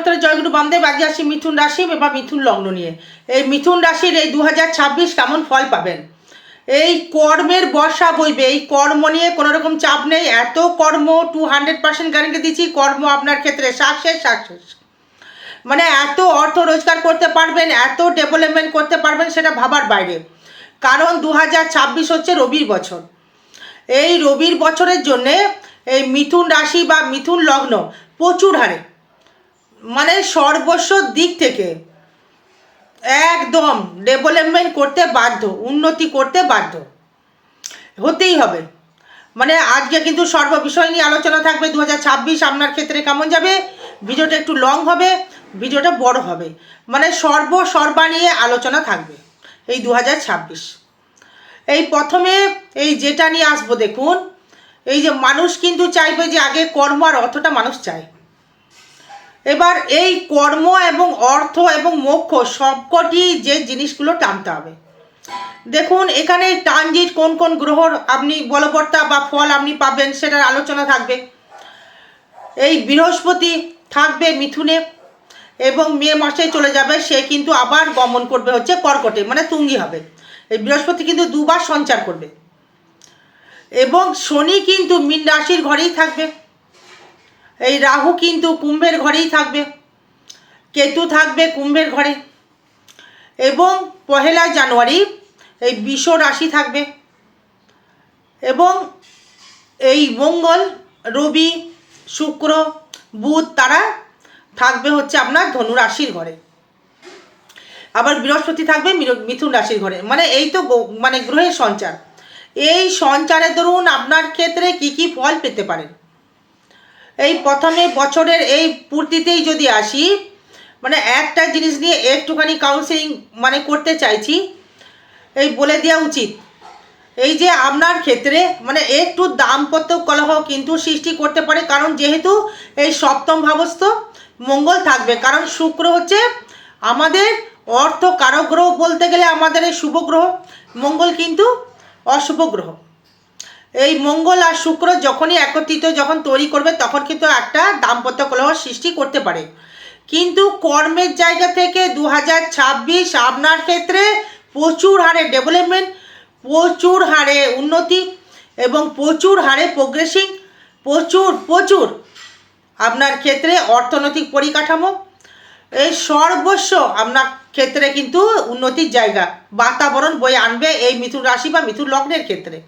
নমস্কার, জয়গুরু বামদেব। আজকে আসি মিথুন রাশি বা মিথুন লগ্ন নিয়ে। এই মিথুন রাশির এই 2026 কেমন ফল পাবেন। এই কর্মের বর্ষা বইবে, এই কর্ম নিয়ে কোনো রকম চাপ নেই। এত কর্ম 200% গ্যারেন্টি দিচ্ছি, কর্ম আপনার ক্ষেত্রে সাকসেস। মানে এত অর্থ রোজগার করতে পারবেন, এত ডেভেলপমেন্ট করতে পারবেন, সেটা ভাবার বাইরে। কারণ 2026 হচ্ছে রবির বছর। এই রবির বছরের জন্যে এই মিথুন রাশি বা মিথুন লগ্ন প্রচুর হারে মানে সর্বস্ব দিক থেকে একদম ডেভেলপমেন্ট করতে বাধ্য, উন্নতি করতে বাধ্য হতেই হবে। মানে আজকে কিন্তু সর্ব বিষয় নিয়ে আলোচনা থাকবে। 2026 আপনার ক্ষেত্রে কেমন যাবে। ভিডিওটা একটু লং হবে, ভিডিওটা বড় হবে, মানে সর্বা নিয়ে আলোচনা থাকবে এই 2026। এই প্রথমে এই যেটা নিয়ে আসবো, দেখুন এই যে মানুষ কিন্তু চাইবে যে আগে কর্ম আর অর্থটা মানুষ চায়। এবার এই কর্ম এবং অর্থ এবং মোক্ষ সবকটি যে জিনিসগুলো টানতে হবে। দেখুন এখানে ট্রানজিট কোন কোন গ্রহর আপনি বলবর্তা বা ফল আপনি পাবেন সেটার আলোচনা থাকবে। এই বৃহস্পতি থাকবে মিথুনে এবং মে মাসে চলে যাবে, সে কিন্তু আবার গমন করবে হচ্ছে কর্কটে, মানে তুঙ্গি হবে। এই বৃহস্পতি কিন্তু দুবার সঞ্চার করবে। এবং শনি কিন্তু মীন রাশির ঘরেই থাকবে। এই রাহু কিন্তু কুম্ভের ঘরেই থাকবে, কেতু থাকবে কুম্ভের ঘরে। এবং 1 জানুয়ারি এই বৃষ রাশি থাকবে। এবং এই মঙ্গল, রবি, শুক্র, বুধ তারা থাকবে হচ্ছে আপনার ধনু রাশির ঘরে। আবার বৃহস্পতি থাকবে মিথুন রাশির ঘরে। মানে এই তো মানে গ্রহের সঞ্চার। এই সঞ্চারের দরুন আপনার ক্ষেত্রে কি কি ফল পেতে পারেন। এই প্রথমে বছরের এই পূর্তিতেই যদি আসি, মানে একটা জিনিস নিয়ে একটুখানি কাউন্সেলিং মানে করতে চাইছি, এই বলে দেওয়া উচিত। এই যে আপনার ক্ষেত্রে মানে একটু দাম্পত্য কলহ কিন্তু সৃষ্টি করতে পারে, কারণ যেহেতু এই সপ্তম ভাবস্থ মঙ্গল থাকবে। কারণ শুক্র হচ্ছে আমাদের অর্থ কারক গ্রহ বলতে গেলে আমাদের এই শুভ গ্রহ, মঙ্গল কিন্তু অশুভ গ্রহ। এই মঙ্গল আর শুক্র যখনই একত্রিত যখন তৈরি করবে তখন কিন্তু একটা দাম্পত্য কলহ সৃষ্টি করতে পারে। কিন্তু কর্মের জায়গা থেকে 2026 আপনার ক্ষেত্রে প্রচুর হারে ডেভেলপমেন্ট, প্রচুর হারে উন্নতি এবং প্রচুর হারে প্রোগ্রেসিং, প্রচুর আপনার ক্ষেত্রে অর্থনৈতিক পরিকাঠামো, এই সর্বস্ব আপনার ক্ষেত্রে কিন্তু উন্নতির জায়গা বাতাবরণ বয়ে আনবে এই মিথুন রাশি বা মিথুন লগ্নের ক্ষেত্রে।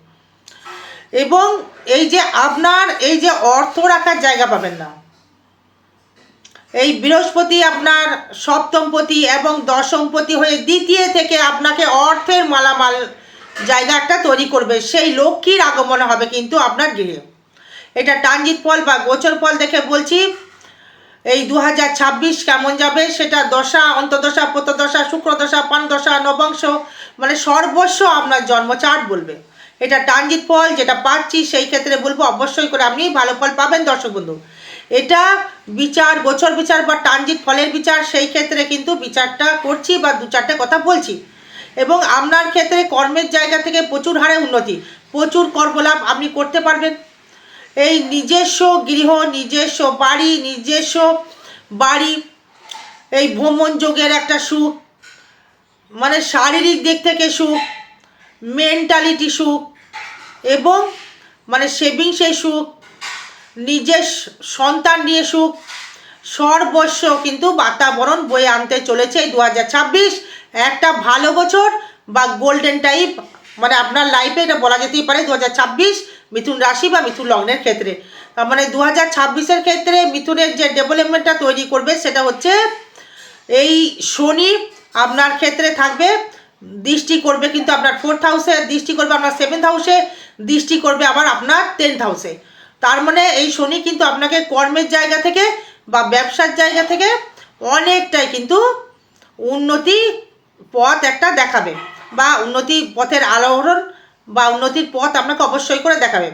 এবং এই যে আপনার এই যে অর্থ রাখার জায়গা পাবেন না, এই বৃহস্পতি আপনার সপ্তমপতি এবং দশমপতি হয়ে দ্বিতীয় থেকে আপনাকে অর্থের মালামাল জায়গা একটা তৈরি করবে। সেই লক্ষ্মীর আগমন হবে কিন্তু আপনার গৃহে। এটা ট্রানজিট ফল বা গোচর ফল দেখে বলছি এই 2026 কেমন যাবে। সেটা দশা, অন্তর্দশা, প্রত্যদশা, শুক্রদশা, পানদশা, নবাংশ, মানে সর্বস্ব আপনার জন্মচার্ট বলবে। এটা ট্রানজিট ফল যেটা পাচ্ছি সেই ক্ষেত্রে বলবো অবশ্যই করে আপনি ভালো ফল পাবেন দর্শক বন্ধু। এটা বিচার, গোচর বিচার বা ট্রানজিট ফলের বিচার, সেই ক্ষেত্রে কিন্তু বিচারটা করছি বা 2-4টে কথা বলছি। এবং আপনার ক্ষেত্রে কর্মের জায়গা থেকে প্রচুর হারে উন্নতি, প্রচুর কর্মলাভ আপনি করতে পারবেন। এই নিজস্ব গৃহ, নিজস্ব বাড়ি, এই ভ্রমণ যোগের একটা সুখ, মানে শারীরিক দিক থেকে সুখ, মেন্টালিটি সুখ এবং মানে সেভিংসের সুখ, নিজের সন্তান নিয়ে সুখ, সর্বস্ব কিন্তু বাতাবরণ বয়ে আনতে চলেছে এই 2026। একটা ভালো বছর বা গোল্ডেন টাইপ মানে আপনার লাইফে এটা বলা যেতেই পারে 2026 মিথুন রাশি বা মিথুন লগ্নের ক্ষেত্রে। মানে 2026-এর ক্ষেত্রে মিথুনের যে ডেভেলপমেন্টটা তৈরি করবে সেটা হচ্ছে এই শনি আপনার ক্ষেত্রে থাকবে, দৃষ্টি করবে কিন্তু আপনার 4th হাউসে, দৃষ্টি করবে আপনার 7th হাউসে, দৃষ্টি করবে আবার আপনার 10th হাউসে। তার মানে এই শনি কিন্তু আপনাকে কর্মের জায়গা থেকে বা ব্যবসার জায়গা থেকে অনেকটাই কিন্তু উন্নতি পথ একটা দেখাবে বা উন্নতি পথের আলোড়ন বা উন্নতির পথ আপনাকে অবশ্যই করে দেখাবে।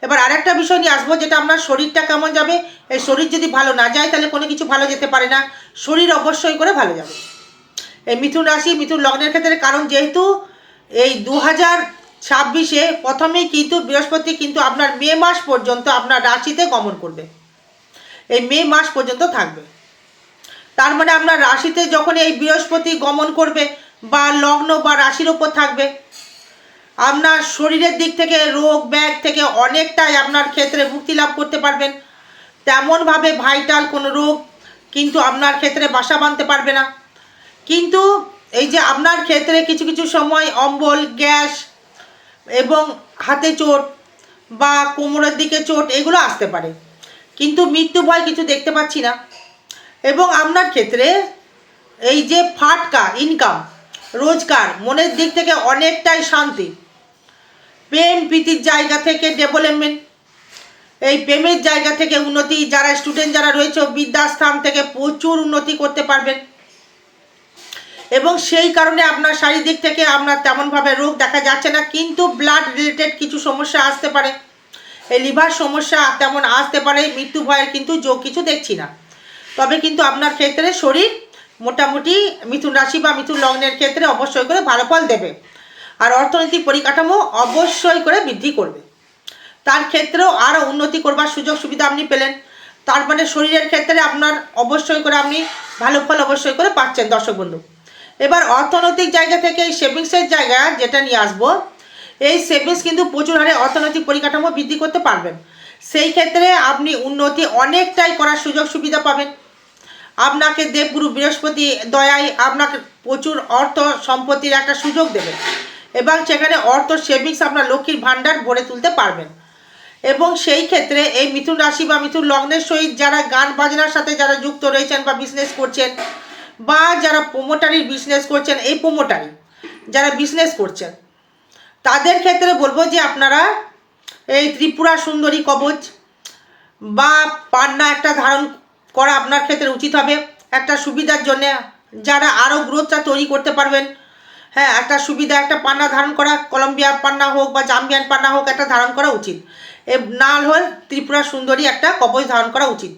এবার আরেকটা বিষয় নিয়ে আসবো, যেটা আপনার শরীরটা কেমন যাবে। এই শরীর যদি ভালো না যায় তাহলে কোনো কিছু ভালো যেতে পারে না, শরীর অবশ্যই করে ভালো যাবে এই মিথুন রাশি মিথুন লগ্নের ক্ষেত্রে। কারণ যেহেতু এই 2026-এ প্রথমেই কিন্তু বৃহস্পতি কিন্তু আপনার মে মাস পর্যন্ত আপনার রাশিতে গমন করবে, এই মে মাস পর্যন্ত থাকবে। তার মানে আপনার রাশিতে যখন এই বৃহস্পতি গমন করবে বা লগ্ন বা রাশির ওপর থাকবে, আপনার শরীরের দিক থেকে রোগ ব্যাগ থেকে অনেকটাই আপনার ক্ষেত্রে মুক্তি লাভ করতে পারবেন। তেমনভাবে ভাইটাল কোনো রোগ কিন্তু আপনার ক্ষেত্রে বাসা বাঁধতে পারবে না। কিন্তু এই যে আপনার ক্ষেত্রে কিছু কিছু সময় অম্বল, গ্যাস এবং হাতে চোট বা কোমরের দিকে চোট এগুলো আসতে পারে, কিন্তু মৃত্যু ভয় কিছু দেখতে পাচ্ছি না। এবং আপনার ক্ষেত্রে এই যে ফাটকা ইনকাম, রোজগার, মনের দিক থেকে অনেকটাই শান্তি, প্রেম প্রীতির জায়গা থেকে ডেভেলপমেন্ট, এই প্রেমের জায়গা থেকে উন্নতি, যারা স্টুডেন্ট যারা রয়েছে বিদ্যাস্থান থেকে প্রচুর উন্নতি করতে পারবেন। এবং সেই কারণে আপনার শারীরিক থেকে আপনার তেমনভাবে রোগ দেখা যাচ্ছে না, কিন্তু ব্লাড রিলেটেড কিছু সমস্যা আসতে পারে, এই লিভার সমস্যা তেমন আসতে পারে, মৃত্যু ভয়ের কিন্তু যোগ কিছু দেখছি না। তবে কিন্তু আপনার ক্ষেত্রে শরীর মোটামুটি মিথুন রাশি বা মিথুন লগ্নের ক্ষেত্রে অবশ্যই করে ভালো ফল দেবে, আর অর্থনৈতিক পরিকাঠামো অবশ্যই করে বৃদ্ধি করবে। তার ক্ষেত্রেও আরও উন্নতি করবার সুযোগ সুবিধা আপনি পেলেন। তার মানে শরীরের ক্ষেত্রে আপনার অবশ্যই করে আপনি ভালো ফল অবশ্যই করে পাচ্ছেন দর্শক বন্ধু। এবার অর্থনৈতিক জায়গা থেকে এই সেভিংসের জায়গা যেটা নিয়ে আসবো, এই সেভিংস কিন্তু প্রচুর হারে অর্থনৈতিক পরিকাঠামো বৃদ্ধি করতে পারবেন। সেই ক্ষেত্রে আপনি উন্নতি অনেকটাই করার সুযোগ সুবিধা পাবেন। আপনাকে দেবগুরু বৃহস্পতি দয়ায় আপনাকে প্রচুর অর্থ সম্পত্তির একটা সুযোগ দেবে, এবং সেখানে অর্থ সেভিংস আপনার লক্ষ্মীর ভাণ্ডার ভরে তুলতে পারবেন। এবং সেই ক্ষেত্রে এই মিথুন রাশি বা মিথুন লগ্নের সহিত যারা গান বাজনার সাথে যারা যুক্ত রয়েছেন বা বিজনেস করছেন, বা যারা প্রোমোটারির বিজনেস করছেন, এই প্রোমোটারি যারা বিজনেস করছেন তাদের ক্ষেত্রে বলবো যে আপনারা এই ত্রিপুরা সুন্দরী কবচ বা পান্না একটা ধারণ করা আপনার ক্ষেত্রে উচিত হবে, একটা সুবিধার জন্য, যারা আরও গ্রোথটা তৈরি করতে পারবেন। হ্যাঁ, একটা সুবিধা, একটা পান্না ধারণ করা, কলম্বিয়া পান্না হোক বা জাম্বিয়ান পান্না হোক, একটা ধারণ করা উচিত। না হল ত্রিপুরা সুন্দরী একটা কবচ ধারণ করা উচিত।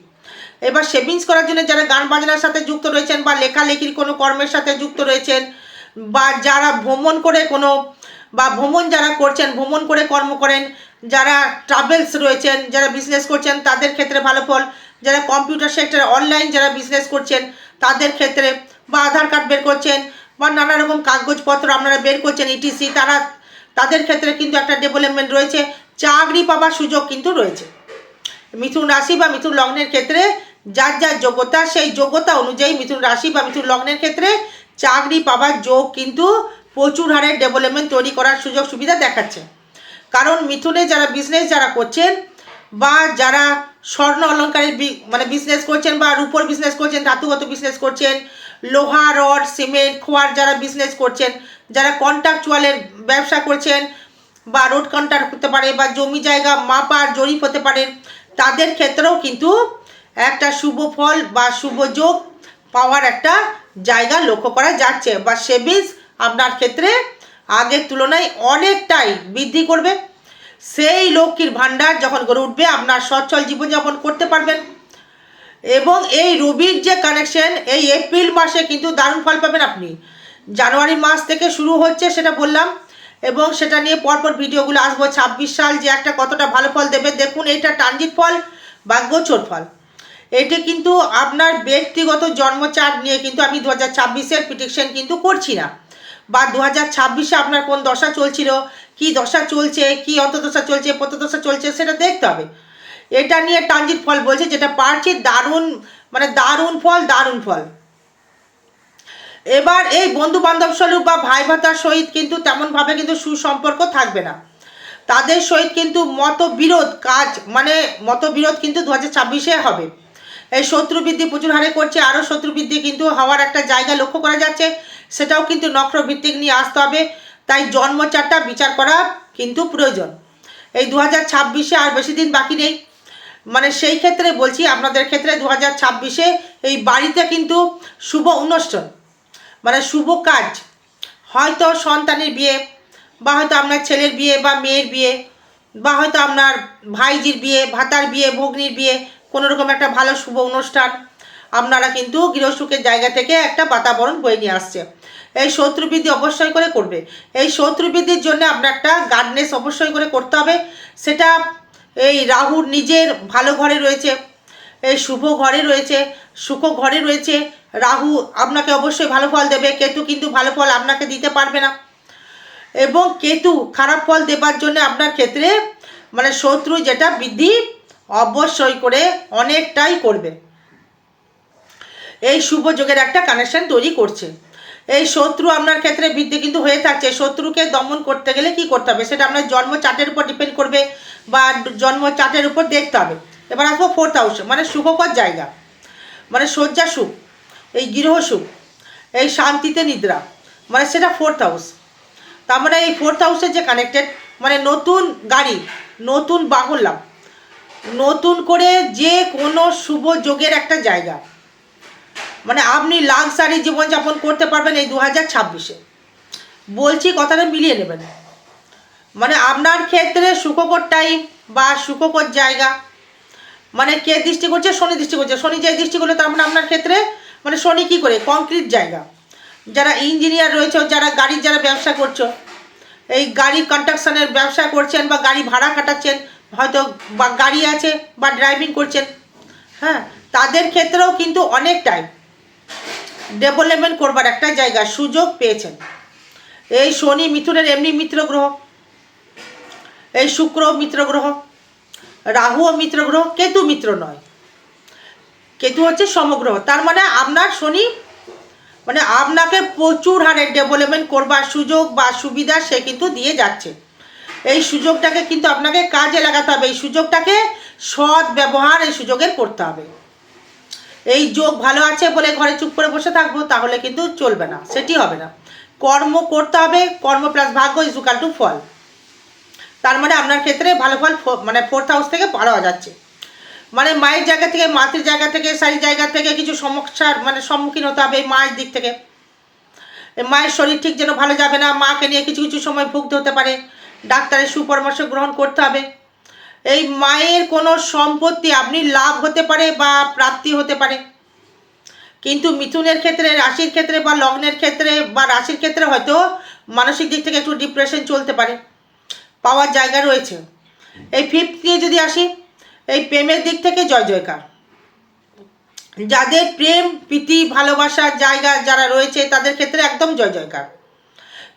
এবার সেভিংস করার জন্য যারা গান বাজনার সাথে যুক্ত রয়েছেন বা লেখালেখির কোনো কর্মের সাথে যুক্ত রয়েছেন, বা যারা ভ্রমণ করে কোনো বা ভ্রমণ যারা করছেন, ভ্রমণ করে কর্ম করেন, যারা ট্রাভেলস রয়েছেন, যারা বিজনেস করছেন তাদের ক্ষেত্রে ভালো ফল, যারা কম্পিউটার সেক্টরে অনলাইন যারা বিজনেস করছেন তাদের ক্ষেত্রে, বা আধার কার্ড বের করছেন বা নানা রকম কাগজপত্র আপনারা বের করছেন ইটিসি, তাদের ক্ষেত্রে কিন্তু একটা ডেভেলপমেন্ট রয়েছে, চাকরি পাবার সুযোগ কিন্তু রয়েছে। মিথুন রাশি বা মিথুন লগ্নের ক্ষেত্রে যার যার যোগ্যতা, সেই যোগ্যতা অনুযায়ী মিথুন রাশি বা মিথুন লগ্নের ক্ষেত্রে চাকরি পাবার যোগ কিন্তু প্রচুর হারে ডেভেলপমেন্ট তৈরি করার সুযোগ সুবিধা দেখাচ্ছে। কারণ মিথুনে যারা বিজনেস যারা করছেন, বা যারা স্বর্ণ অলঙ্কারের মানে বিজনেস করছেন, বা রূপোর বিজনেস করছেন, ধাতুগত বিজনেস করছেন, লোহা রড সিমেন্ট খোয়ার যারা বিজনেস করছেন, যারা কন্ট্রাকচুয়ালের ব্যবসা করছেন, বা রোড কন্ট্রাক্ট হতে পারে, বা জমি জায়গা মাপার জরিপ হতে পারে, তাদের ক্ষেত্রেও কিন্তু একটা শুভ ফল বা শুভ যোগ পাওয়ার একটা জায়গা লক্ষ্য করা যাচ্ছে, বা সেভিংস আপনার ক্ষেত্রে আগের তুলনায় অনেকটাই বৃদ্ধি করবে। সেই লক্ষ্মীর ভাণ্ডার যখন গড়ে উঠবে, আপনার সচ্ছল জীবনযাপন করতে পারবেন। এবং এই রবির যে কানেকশন, এই এপ্রিল মাসে কিন্তু দারুণ ফল পাবেন আপনি। জানুয়ারি মাস থেকে শুরু হচ্ছে সেটা বললাম, এবং সেটা নিয়ে পরপর ভিডিওগুলো আসবো। 26 সাল যে একটা কতটা ভালো ফল দেবে দেখুন, এইটা ট্রানজিট ফল বা গোচর ফল। এটি কিন্তু আপনার ব্যক্তিগত জন্মচার্ট নিয়ে কিন্তু আমি 2026-এর প্রেডিকশন কিন্তু করছি না, বা 2026-এ আপনার কোন দশা চলছিল, কি দশা চলছে, কি অন্তর্দশা চলছে, প্রত্যদশা চলছে, সেটা দেখতে হবে। এটা নিয়ে ট্রানজিট ফল বলছে, যেটা পারছি দারুণ, মানে দারুণ ফল, দারুণ ফল। এবার এই বন্ধু বান্ধব স্বরূপ বা ভাই ভাতার সহিত কিন্তু তেমনভাবে কিন্তু সুসম্পর্ক থাকবে না, তাদের সহিত কিন্তু মতবিরোধ কাজ, মানে মতবিরোধ কিন্তু 2026-এ হবে। এই শত্রু বৃদ্ধি প্রচুর হারে করছে, আরও শত্রু বৃদ্ধি কিন্তু হওয়ার একটা জায়গা লক্ষ্য করা যাচ্ছে, সেটাও কিন্তু নক্ষত্রভিত্তিক নিয়ে আসতে হবে। তাই জন্মচারটা বিচার করা কিন্তু প্রয়োজন। এই 2026-এ আর বেশি দিন বাকি নেই, মানে সেই ক্ষেত্রে বলছি আপনাদের ক্ষেত্রে 2026-এ এই বাড়িতে কিন্তু শুভ অনুষ্ঠান, মানে শুভ কাজ, হয়তো সন্তানের বিয়ে, বা হয়তো আপনার ছেলের বিয়ে বা মেয়ের বিয়ে, বা হয়তো আপনার ভাইজির বিয়ে, ভাতার বিয়ে, ভগ্নির বিয়ে, কোনো রকম একটা ভালো শুভ অনুষ্ঠান আপনারা কিন্তু গৃহসুখের জায়গা থেকে একটা বাতাবরণ বয়ে নিয়ে আসছে। এই শত্রুবৃদ্ধি অবশ্যই করে করবে। এই শত্রুবৃদ্ধির জন্য আপনার একটা গার্ডনেস অবশ্যই করে করতে হবে। সেটা এই রাহুর নিজের ভালো ঘরে রয়েছে, এই শুভ ঘরে রয়েছে, শুভ ঘরে রয়েছে রাহু, আপনাকে অবশ্যই ভালো ফল দেবে। কেতু কিন্তু ভালো ফল আপনাকে দিতে পারবে না, এবং কেতু খারাপ ফল দেবার জন্য আপনার ক্ষেত্রে মানে শত্রু যেটা বৃদ্ধি অবশ্যই করে অনেকটাই করবে। এই শুভ যোগের একটা কানেকশন তৈরি করছে। এই শত্রু আপনার ক্ষেত্রে বৃদ্ধি কিন্তু হয়ে থাকছে। শত্রুকে দমন করতে গেলে কি করতে হবে সেটা আপনার জন্ম চার্টের উপর ডিপেন্ড করবে, বা জন্ম চার্টের উপর দেখতে হবে। এবার আসবো 4th হাউস, মানে সুখকর জায়গা, মানে শয্যা সুখ, এই গৃহ সুখ, এই শান্তিতে নিদ্রা, মানে সেটা 4th হাউস। তার মানে এই 4th হাউসের যে কানেক্টেড, মানে নতুন গাড়ি, নতুন বাহন লাভ, নতুন করে যে কোনো শুভ যোগের একটা জায়গা, মানে আপনি লাক্সারি জীবনযাপন করতে পারবেন এই 2026-এ। বলছি, কথাটা মিলিয়ে নেবেন। মানে আপনার ক্ষেত্রে সুখকর টাইম বা সুখকর জায়গা, মানে কে দৃষ্টি করছে? শনি দৃষ্টি করছে। শনি যে দৃষ্টি করলে তার মানে আপনার ক্ষেত্রে মানে শনি কী করে কংক্রিট জায়গা, যারা ইঞ্জিনিয়ার রয়েছে, যারা গাড়ির যারা ব্যবসা করছো, এই গাড়ি কনস্ট্রাকশনের ব্যবসা করছেন বা গাড়ি ভাড়া খাটাচ্ছেন, হয়তো বা গাড়ি আছে বা ড্রাইভিং করছেন, হ্যাঁ, তাদের ক্ষেত্রেও কিন্তু অনেকটাই ডেভেলপমেন্ট করবার একটা জায়গা সুযোগ পেয়েছেন। এই শনি মিথুনের এমনি মিত্র গ্রহ, এই শুক্র মিত্র গ্রহ, রাহুও মিত্র গ্রহ, কেতু মিত্র নয়, কেতু হচ্ছে সমগ্রহ। তার মানে আপনার শনি মানে আপনাকে প্রচুর হারে ডেভেলপমেন্ট করবার সুযোগ বা সুবিধা সে কিন্তু দিয়ে যাচ্ছে। এই সুযোগটাকে কিন্তু আপনাকে কাজে লাগাতে হবে, এই সুযোগটাকে সৎ ব্যবহার এই সুযোগের করতে হবে। এই যোগ ভালো আছে বলে ঘরে চুপ করে বসে থাকবো তাহলে কিন্তু চলবে না, সেটি হবে না। কর্ম করতে হবে, কর্ম প্লাস ভাগ্য ইজ ইকুয়াল টু ফল। তার মানে আপনার ক্ষেত্রে ভালো ফল মানে 4th হাউস থেকে পাওয়া যাচ্ছে। মানে মায়ের জায়গা থেকে, মাতৃ জায়গা থেকে, সেই জায়গা থেকে কিছু সমস্যার মানে সম্মুখীন হতে হবে এই মায়ের দিক থেকে। মায়ের শরীর ঠিক যেন ভালো যাবে না, মাকে নিয়ে কিছু কিছু সময় ভুগতে হতে পারে, ডাক্তারের সুপরামর্শ গ্রহণ করতে হবে। এই মায়ের কোনো সম্পত্তি আপনি লাভ হতে পারে বা প্রাপ্তি হতে পারে, কিন্তু মিথুনের ক্ষেত্রে, রাশির ক্ষেত্রে বা লগ্নের ক্ষেত্রে বা রাশির ক্ষেত্রে হয়তো মানসিক দিক থেকে একটু ডিপ্রেশন চলতে পারে, পাওয়ার জায়গা রয়েছে। এই 5th নিয়ে যদি আসি, এই প্রেমের দিক থেকে জয় জয়কার। যাদের প্রেম প্রীতি ভালোবাসার জায়গা যারা রয়েছে তাদের ক্ষেত্রে একদম জয় জয়কার।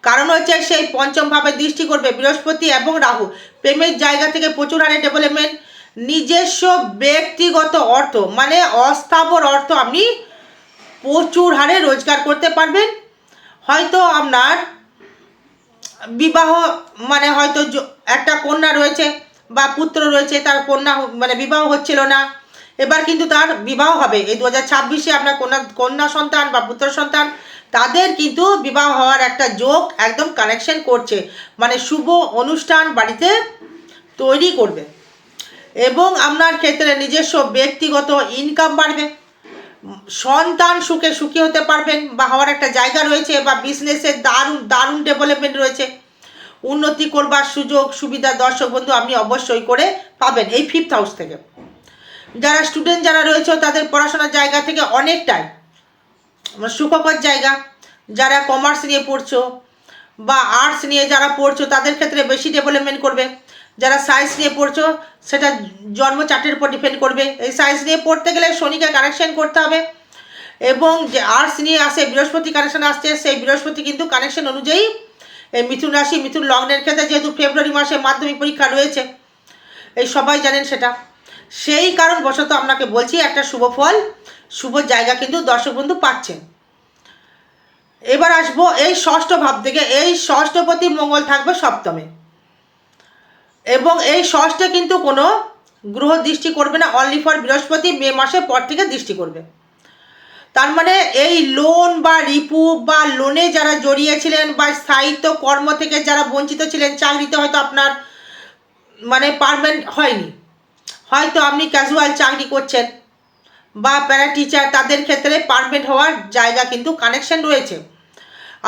কারণ হচ্ছে সেই 5ম ভাবে দৃষ্টি করবে বৃহস্পতি এবং রাহু। প্রেমের জায়গা থেকে প্রচুর হারে ডেভেলপমেন্ট, নিজস্ব ব্যক্তিগত অর্থ মানে অস্থাবর অর্থ আপনি প্রচুর হারে রোজগার করতে পারবেন। হয়তো আপনার বিবাহ মানে হয়তো একটা কন্যা রয়েছে বা পুত্র রয়েছে, তার কন্যা মানে বিবাহ হচ্ছিল না, এবার কিন্তু তার বিবাহ হবে এই 2026-এ। আপনার কন্যা সন্তান বা পুত্র সন্তান তাদের কিন্তু বিবাহ হওয়ার একটা যোগ একদম কানেকশন করছে, মানে শুভ অনুষ্ঠান বাড়িতে তৈরি করবে। এবং আপনার ক্ষেত্রে নিজস্ব ব্যক্তিগত ইনকাম বাড়বে, সন্তান সুখে সুখী হতে পারবেন বা হওয়ার একটা জায়গা রয়েছে, বা বিজনেসের দারুণ দারুণ ডেভেলপমেন্ট রয়েছে, উন্নতি করবার সুযোগ সুবিধা দর্শক বন্ধু আপনি অবশ্যই করে পাবেন এই 5th হাউস থেকে। যারা স্টুডেন্ট যারা রয়েছে তাদের পড়াশোনার জায়গা থেকে অনেকটাই সুখকর জায়গা। যারা কমার্স নিয়ে পড়ছো বা আর্টস নিয়ে যারা পড়ছো তাদের ক্ষেত্রে বেশি ডেভেলপমেন্ট করবে। যারা সায়েন্স নিয়ে পড়ছো সেটা জন্ম চার্টের উপর ডিপেন্ড করবে। এই সায়েন্স নিয়ে পড়তে গেলে শনিকে কানেকশন করতে হবে, এবং যে আর্টস নিয়ে আসে বৃহস্পতি কানেকশন আসছে, সেই বৃহস্পতি কিন্তু কানেকশন অনুযায়ী এই মিথুন রাশি মিথুন লগ্নের ক্ষেত্রে যেহেতু ফেব্রুয়ারি মাসে মাধ্যমিক পরীক্ষা রয়েছে, এই সবাই জানেন সেটা, সেই কারণবশত আপনাকে বলছি একটা শুভ ফল শুভ জায়গা কিন্তু দর্শক বন্ধু পাচ্ছেন। এবার আসবো এই 6ষ্ঠ ভাব থেকে। এই ষষ্ঠপতি মঙ্গল থাকবে 7মে, এবং এই 6ষ্ঠে কিন্তু কোনো গ্রহ দৃষ্টি করবে না, অনলি ফর বৃহস্পতি মে মাসের পর থেকে দৃষ্টি করবে। তার মানে এই লোন বা রিপু বা লোনে যারা জড়িয়েছিলেন বা স্থায়িত্ব কর্ম থেকে যারা বঞ্চিত ছিলেন, চাকরিতে হয়তো আপনার মানে পারমানেন্ট হয়নি, হয়তো আপনি ক্যাজুয়াল চাকরি করছেন বা প্যারা টিচার, তাদের ক্ষেত্রে পারমানেন্ট হওয়ার জায়গা কিন্তু কানেকশন রয়েছে।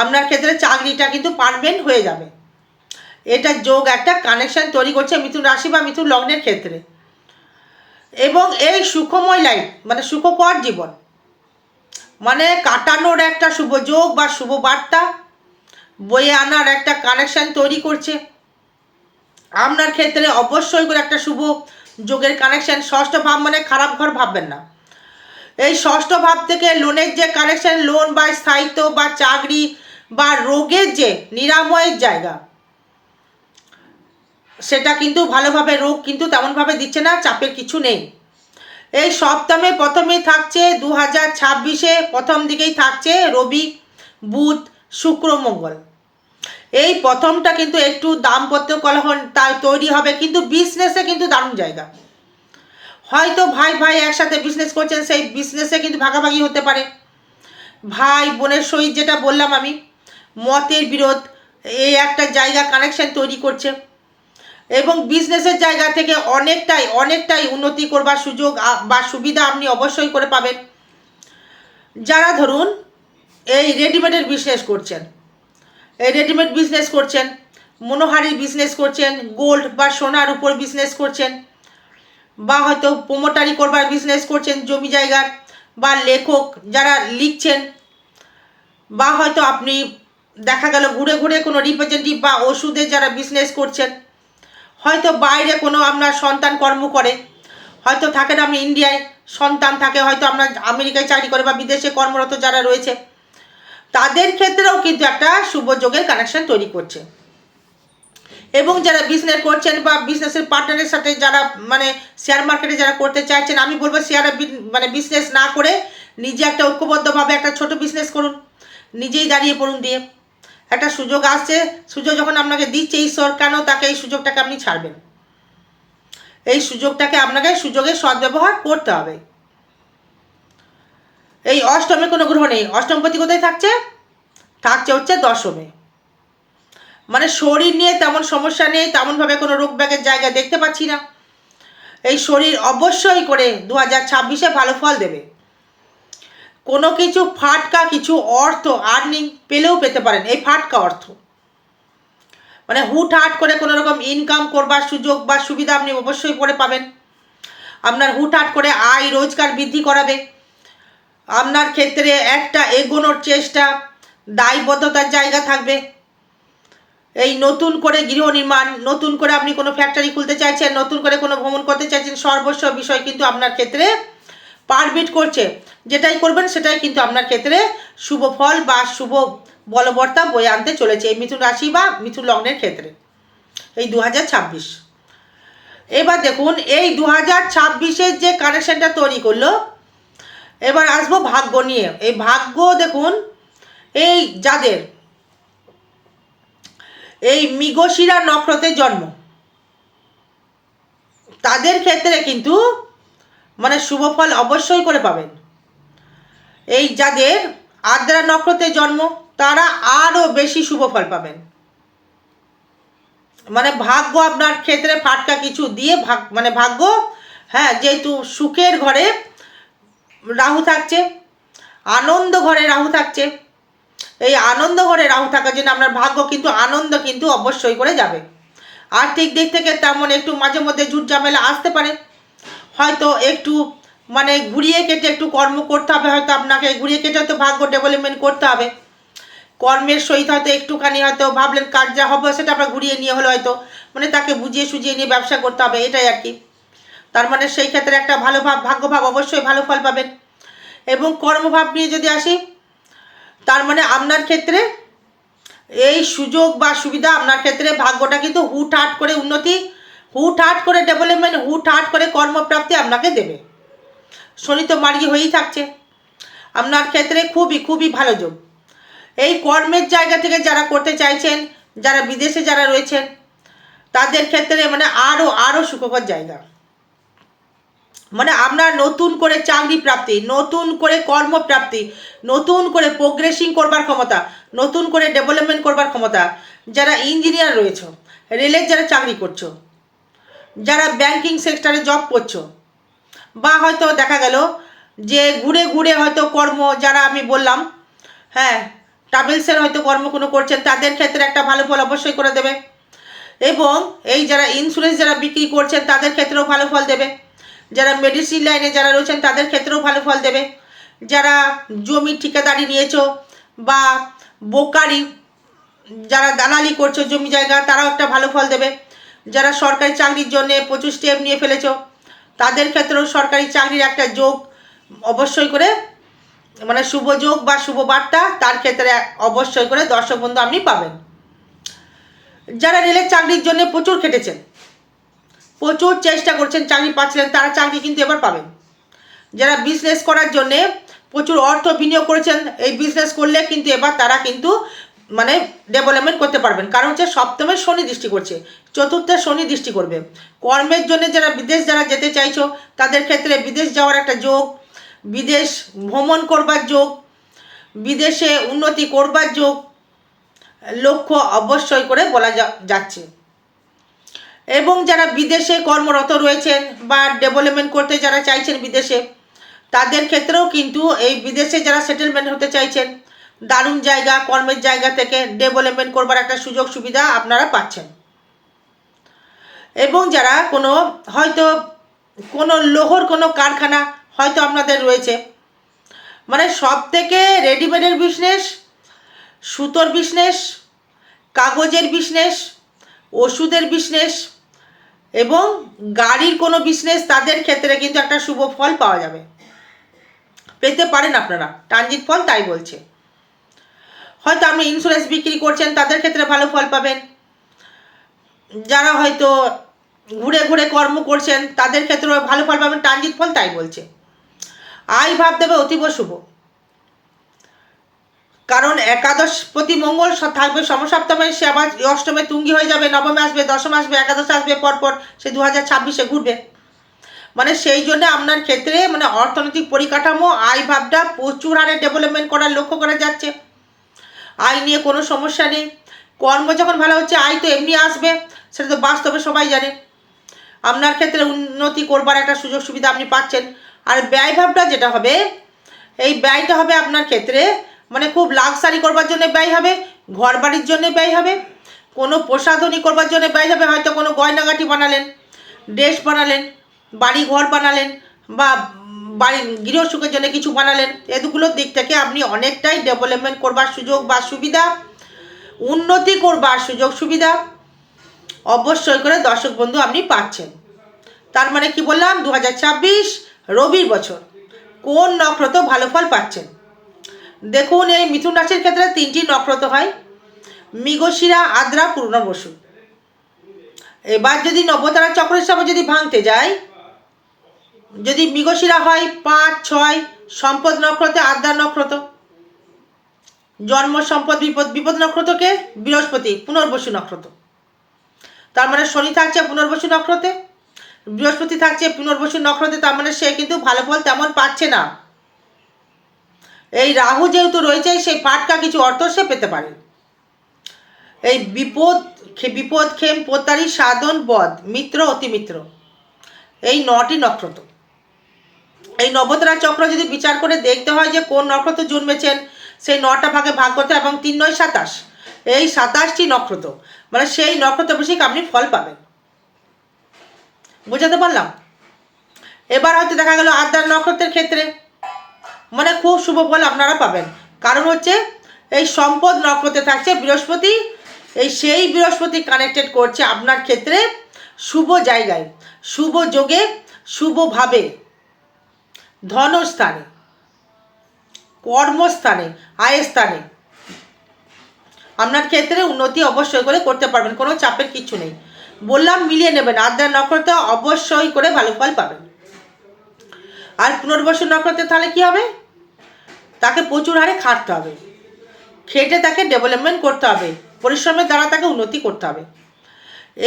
আপনার ক্ষেত্রে চাকরিটা কিন্তু পারমানেন্ট হয়ে যাবে, এটা যোগ একটা কানেকশন তৈরি করছে মিথুন রাশি বা মিথুন লগ্নের ক্ষেত্রে। এবং এই সুখময় লাইফ মানে সুখকর জীবন মানে কাটানোর একটা শুভ যোগ বা শুভ বার্তা বয়ে আনার একটা কানেকশন তৈরি করছে। আপনার ক্ষেত্রে অবশ্যই করে একটা শুভ যোগের কানেকশন। ষষ্ঠ ভাব মানে খারাপ ঘর ভাববেন না। এই ষষ্ঠ ভাব থেকে লোনের যে কানেকশন, লোন বা স্থায়িত্ব বা চাকরি বা রোগের যে নিরাময়ের জায়গা, সেটা কিন্তু ভালোভাবে রোগ কিন্তু তেমনভাবে দিচ্ছে না, চাপের কিছু নেই। এই সপ্তমে প্রথমেই থাকছে 2026-এ প্রথম দিকেই থাকছে রবি, বুধ, শুক্র, মঙ্গল। এই প্রথমটা কিন্তু একটু দাম্পত্য কলহ তাই তৈরি হবে, কিন্তু বিজনেসে কিন্তু দারুণ জায়গা। হয়তো ভাই ভাই একসাথে বিজনেস করছেন, সেই বিজনেসে কিন্তু ভাগাভাগি হতে পারে। ভাই বোনের সহিত যেটা বললাম আমি, মতের বিরোধ, এই একটা জায়গা কানেকশন তৈরি করছে। এবং বিজনেসের জায়গা থেকে অনেকটাই উন্নতি করবার সুযোগ বা সুবিধা আপনি অবশ্যই করে পাবেন। যারা ধরুন এই রেডিমেডের বিজনেস করছেন, এই রেডিমেড বিজনেস করছেন, মনোহারির বিজনেস করছেন, গোল্ড বা সোনার উপর বিজনেস করছেন, বা হয়তো প্রোমোটারি করবার বিজনেস করছেন জমি জায়গার, বা লেখক যারা লিখছেন, বা হয়তো আপনি দেখা গেল ঘুরে ঘুরে কোনো রিপ্রেজেন্টেটিভ বা ওষুধের যারা বিজনেস করছেন, হয়তো বাইরে কোনো আপনার সন্তান কর্ম করে, হয়তো থাকেন আপনি ইন্ডিয়ায়, সন্তান থাকে হয়তো আপনার আমেরিকায় চাকরি করে বা বিদেশে কর্মরত যারা রয়েছে, তাদের ক্ষেত্রেও কিন্তু একটা শুভ যোগের কানেকশন তৈরি করছে। এবং যারা বিজনেস করছেন বা বিজনেসের পার্টনারের সাথে যারা মানে শেয়ার মার্কেটে যারা করতে চাইছেন, আমি বলবো শেয়ারে মানে বিজনেস না করে নিজে একটা ঐক্যবদ্ধভাবে একটা ছোট বিজনেস করুন, নিজেই দাঁড়িয়ে পড়ুন দিয়ে। একটা সুযোগ আসছে, সুযোগ যখন আপনাকে দিচ্ছে ঈশ্বর, কেন তাকে এই সুযোগটাকে আপনি ছাড়বেন? এই সুযোগটাকে আপনাকে সুযোগের সদ্ব্যবহার করতে হবে। এই অষ্টমে কোনো গ্রহ নেই, অষ্টমপতি কোথায় থাকছে? থাকছে হচ্ছে দশমে। মানে শরীর নিয়ে তেমন সমস্যা নেই, তেমনভাবে কোনো রোগ ব্যাগের জায়গা দেখতে পাচ্ছি না। এই শরীর অবশ্যই করে 2026-এ ভালো ফল দেবে। কোনো কিছু ফাটকা কিছু অর্থ আর্নিং পেলেও পেতে পারেন, এই ফাটকা অর্থ মানে হুটহাট করে কোনো রকম ইনকাম করবার সুযোগ বা সুবিধা আপনি অবশ্যই করে পাবেন। আপনার হুটহাট করে আয় রোজগার বৃদ্ধি করাবে। আপনার ক্ষেত্রে একটা এগোনোর চেষ্টা, দায়বদ্ধতার জায়গা থাকবে। এই নতুন করে গৃহ নির্মাণ, নতুন করে আপনি কোনো ফ্যাক্টরি খুলতে চাইছেন, নতুন করে কোনো ভ্রমণ করতে চাইছেন, সর্বস্ব বিষয় কিন্তু আপনার ক্ষেত্রে পারমিট করছে। যেটাই করবেন সেটাই কিন্তু আপনার ক্ষেত্রে শুভ ফল বা শুভ বলবর্তা বয়ে আনতে চলেছে এই মিথুন রাশি বা মিথুন লগ্নের ক্ষেত্রে এই 2026। এবার দেখুন এই 2026-এর যে কানেকশনটা তৈরি করলো, এবার আসবো ভাগ্য নিয়ে। এই ভাগ্য দেখুন, এই যাদের এই মৃগশিরা নক্ষত্রের জন্ম, তাদের ক্ষেত্রে কিন্তু মানে শুভ ফল অবশ্যই করে পাবেন। এই যাদের আদ্রা নক্ষত্রের জন্ম, তারা আরও বেশি শুভ ফল পাবেন। মানে ভাগ্য আপনার ক্ষেত্রে ফাটকা কিছু দিয়ে মানে ভাগ্য, হ্যাঁ, যেহেতু সুখের ঘরে রাহু থাকছে, আনন্দ ঘরে রাহু থাকছে, এই আনন্দ ঘরে রাহু থাকার জন্য আপনার ভাগ্য কিন্তু আনন্দ কিন্তু অবশ্যই করে যাবে। আর্থিক দিক থেকে তেমন একটু মাঝে মধ্যে ঝুট ঝামেলা আসতে পারে, হয়তো একটু মানে ঘুরিয়ে কেটে একটু কর্ম করতে হবে, হয়তো আপনাকে ঘুরিয়ে কেটে হয়তো ভাগ্য ডেভেলপমেন্ট করতে হবে। কর্মের সহিত হয়তো একটুখানি হয়তো ভাবলেন কাজ যা হবে সেটা আপনার ঘুরিয়ে নিয়ে হলো, হয়তো মানে তাকে বুঝিয়ে সুঝিয়ে নিয়ে ব্যবসা করতে হবে, এটাই আর কি। তার মানে সেই ক্ষেত্রে একটা ভালো ভাগ্যভাব অবশ্যই ভালো ফল পাবেন। এবং কর্মভাব নিয়ে যদি আসি, তার মানে আপনার ক্ষেত্রে এই সুযোগ বা সুবিধা, আপনার ক্ষেত্রে ভাগ্যটা কিন্তু হুটহাট করে উন্নতি, হুটহাট করে ডেভেলপমেন্ট, হুটহাট করে কর্মপ্রাপ্তি আপনাকে দেবে। শনি তো মার্গী হয়েই থাকছে, আপনার ক্ষেত্রে খুবই ভালো যোগ। এই কর্মের জায়গা থেকে যারা করতে চাইছেন, যারা বিদেশে যারা রয়েছেন, তাদের ক্ষেত্রে মানে আরও সুখকর জায়গা। মানে আপনার নতুন করে চাকরি প্রাপ্তি, নতুন করে কর্মপ্রাপ্তি, নতুন করে প্রোগ্রেসিং করবার ক্ষমতা, নতুন করে ডেভেলপমেন্ট করবার ক্ষমতা। যারা ইঞ্জিনিয়ার রয়েছে, রেলের যারা চাকরি করছো, যারা ব্যাংকিং সেক্টরে জব করছো, বা হয়তো দেখা গেল যে ঘুরে ঘুরে হয়তো কর্ম, যারা আমি বললাম, হ্যাঁ, ট্রাভেলসের হয়তো কর্ম কোনো করছেন, তাদের ক্ষেত্রে একটা ভালো ফল অবশ্যই করে দেবে। এবং এই যারা ইন্স্যুরেন্স যারা বিক্রি করছেন, তাদের ক্ষেত্রেও ভালো ফল দেবে। যারা মেডিসিন লাইনে যারা রয়েছেন, তাদের ক্ষেত্রেও ভালো ফল দেবে। যারা জমি ঠিকাদারি নিয়েছো বা বোকারি যারা দালালি করছো জমি জায়গা, তারাও একটা ভালো ফল দেবে। যারা সরকারি চাকরির জন্য প্রচুর স্টেপ নিয়ে ফেলেছো, তাদের ক্ষেত্রেও সরকারি চাকরির একটা যোগ অবশ্যই করে, মানে শুভ যোগ বা শুভ বার্তা তার ক্ষেত্রে অবশ্যই করে দর্শক বন্ধু আপনি পাবেন। যারা রেলের চাকরির জন্য প্রচুর খেটেছেন, প্রচুর চেষ্টা করছেন, চাকরি পাচ্ছিলেন, তারা চাকরি কিন্তু এবার পাবেন। যারা বিজনেস করার জন্যে প্রচুর অর্থ বিনিয়োগ করেছেন, এই বিজনেস করলে কিন্তু এবার তারা কিন্তু মানে ডেভেলপমেন্ট করতে পারবেন। কারণ হচ্ছে সপ্তমে শনি দৃষ্টি করছে, চতুর্থে শনি দৃষ্টি করবে। কর্মের জন্য যারা বিদেশ যারা যেতে চাইছো তাদের ক্ষেত্রে বিদেশ যাওয়ার একটা যোগ, বিদেশ ভ্রমণ করবার যোগ, বিদেশে উন্নতি করবার যোগ, লক্ষ্য অবশ্যই করে বলা যাচ্ছে। এবং যারা বিদেশে কর্মরত রয়েছেন বা ডেভেলপমেন্ট করতে যারা চাইছেন বিদেশে, তাদের ক্ষেত্রেও কিন্তু এই বিদেশে যারা সেটেলমেন্ট হতে চাইছেন, দারুণ জায়গা, কর্মের জায়গা থেকে ডেভেলপমেন্ট করবার একটা সুযোগ সুবিধা আপনারা পাচ্ছেন। এবং যারা কোনো হয়তো কোনো লোহর কোনো কারখানা হয়তো আপনাদের রয়েছে, মানে সব থেকে রেডিমেডের বিজনেস, সুতোর বিজনেস, কাগজের বিজনেস, ওষুধের বিজনেস এবং গাড়ির কোনো বিজনেস, তাদের ক্ষেত্রে কিন্তু একটা শুভ ফল পাওয়া যাবে, পেতে পারেন আপনারা, ট্রানজিট ফল তাই বলছে। হয়তো আপনি ইন্স্যুরেন্স বিক্রি করছেন, তাদের ক্ষেত্রে ভালো ফল পাবেন। যারা হয়তো ঘুরে ঘুরে কর্ম করছেন তাদের ক্ষেত্রেও ভালো ফল পাবেন, ট্রানজিট ফল তাই বলছে। আয় ভাব দেবে অতীব শুভ, কারণ একাদশ প্রতি মঙ্গল থাকবে সমসপ্তমে, সে আবার অষ্টমে তুঙ্গি হয়ে যাবে, নবমে আসবে, দশমে আসবে, একাদশে আসবে, পরপর সে 2026-এ ঘুরবে। মানে সেই জন্য আপনার ক্ষেত্রে মানে অর্থনৈতিক পরিকাঠামো, আয় ভাবটা প্রচুর হারে ডেভেলপমেন্ট করার লক্ষ্য করা যাচ্ছে। আয় নিয়ে কোনো সমস্যা নেই। কর্ম যখন ভালো হচ্ছে আয় তো এমনি আসবে, সেটা তো বাস্তবে সবাই জানে। আপনার ক্ষেত্রে উন্নতি করবার একটা সুযোগ সুবিধা আপনি পাচ্ছেন। আর ব্যয় ভাবটা যেটা হবে, এই ব্যয়টা হবে আপনার ক্ষেত্রে মানে খুব লাক্সারি করবার জন্য ব্যয় হবে, ঘর বাড়ির জন্য ব্যয় হবে, কোনো প্রসাধনী করবার জন্য ব্যয় হবে। হয়তো কোনো গয়নাগাটি বানালেন, ড্রেস বানালেন, বাড়ি ঘর বানালেন বা বাড়ি গৃহসুখের জন্য কিছু বানালেন, এগুলোর দিক থেকে আপনি অনেকটাই ডেভেলপমেন্ট করবার সুযোগ বা সুবিধা, উন্নতি করবার সুযোগ সুবিধা অবশ্যই করে দর্শক বন্ধু আপনি পাচ্ছেন। তার মানে কি বললাম, 2026 রবির বছর কোন নক্ষত্র ভালো ফল পাচ্ছেন। দেখুন, এই মিথুন রাশির ক্ষেত্রে 3টি নক্ষত্র হয়, মৃগশিরা, আদ্রা, পূর্ণবসু। এবার যদি নবতারা চক্র হিসাবে যদি ভাঙতে যায়, যদি মৃগশিরা হয় 5, 6 সম্পদ নক্ষত্রে, আদ্রা নক্ষত্র জন্ম সম্পদ, বিপদ নক্ষত্রকে বৃহস্পতি, পুনর্বসু নক্ষত্র। তার মানে শনি থাকছে পুনর্বসু নক্ষত্রে, বৃহস্পতি থাকছে পুনর্বসু নক্ষত্রে, তার মানে সে কিন্তু ভালো ফল তেমন পাচ্ছে না। এই রাহু যেহেতু রয়েছে, সেই ফাটকা কিছু অর্থ সে পেতে পারে। এই বিপদ ক্ষেম, পোতারি, সাধন, বধ, মিত্র, অতিমিত্র, এই 9টি নক্ষত্র। এই নবতারা চক্র যদি বিচার করে দেখতে হয় যে কোন নক্ষত্র জন্মেছেন, সেই 9টা ভাগে ভাগ করতে, এবং 3 9 27, এই 27টি নক্ষত্র, মানে সেই নক্ষত্র বেশি আপনি ফল পাবেন। বুঝাতে পারলাম? এবার হয়তো দেখা গেল আদ্রা নক্ষত্রের ক্ষেত্রে মানে খুব শুভ ফল আপনারা পাবেন। কারণ হচ্ছে এই সম্পদ নক্ষত্রে থাকছে বৃহস্পতি, এই সেই বৃহস্পতি কানেক্টেড করছে আপনার ক্ষেত্রে শুভ জায়গায়, শুভ যোগে, শুভভাবে, ধনস্থানে, কর্মস্থানে, আয়ের স্থানে আপনার ক্ষেত্রে উন্নতি অবশ্যই করে করতে পারবেন, কোনো চাপের কিছু নেই। বললাম মিলিয়ে নেবেন, আদ্রা নক্ষত্র অবশ্যই করে ভালো ফল পাবেন। আর পুনর্বসু নক্ষত্রে তাহলে কী হবে, তাকে প্রচুর হারে খাটতে হবে, খেটে তাকে ডেভেলপমেন্ট করতে হবে, পরিশ্রমের দ্বারা তাকে উন্নতি করতে হবে।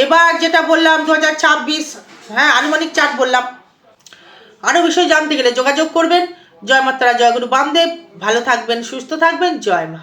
এবার যেটা বললাম 2026, হ্যাঁ আনুমানিক চার্ট বললাম। আরও বিষয় জানতে গেলে যোগাযোগ করবেন। জয় মাতারা, জয় গুরু বামদেব। ভালো থাকবেন, সুস্থ থাকবেন, জয় মা।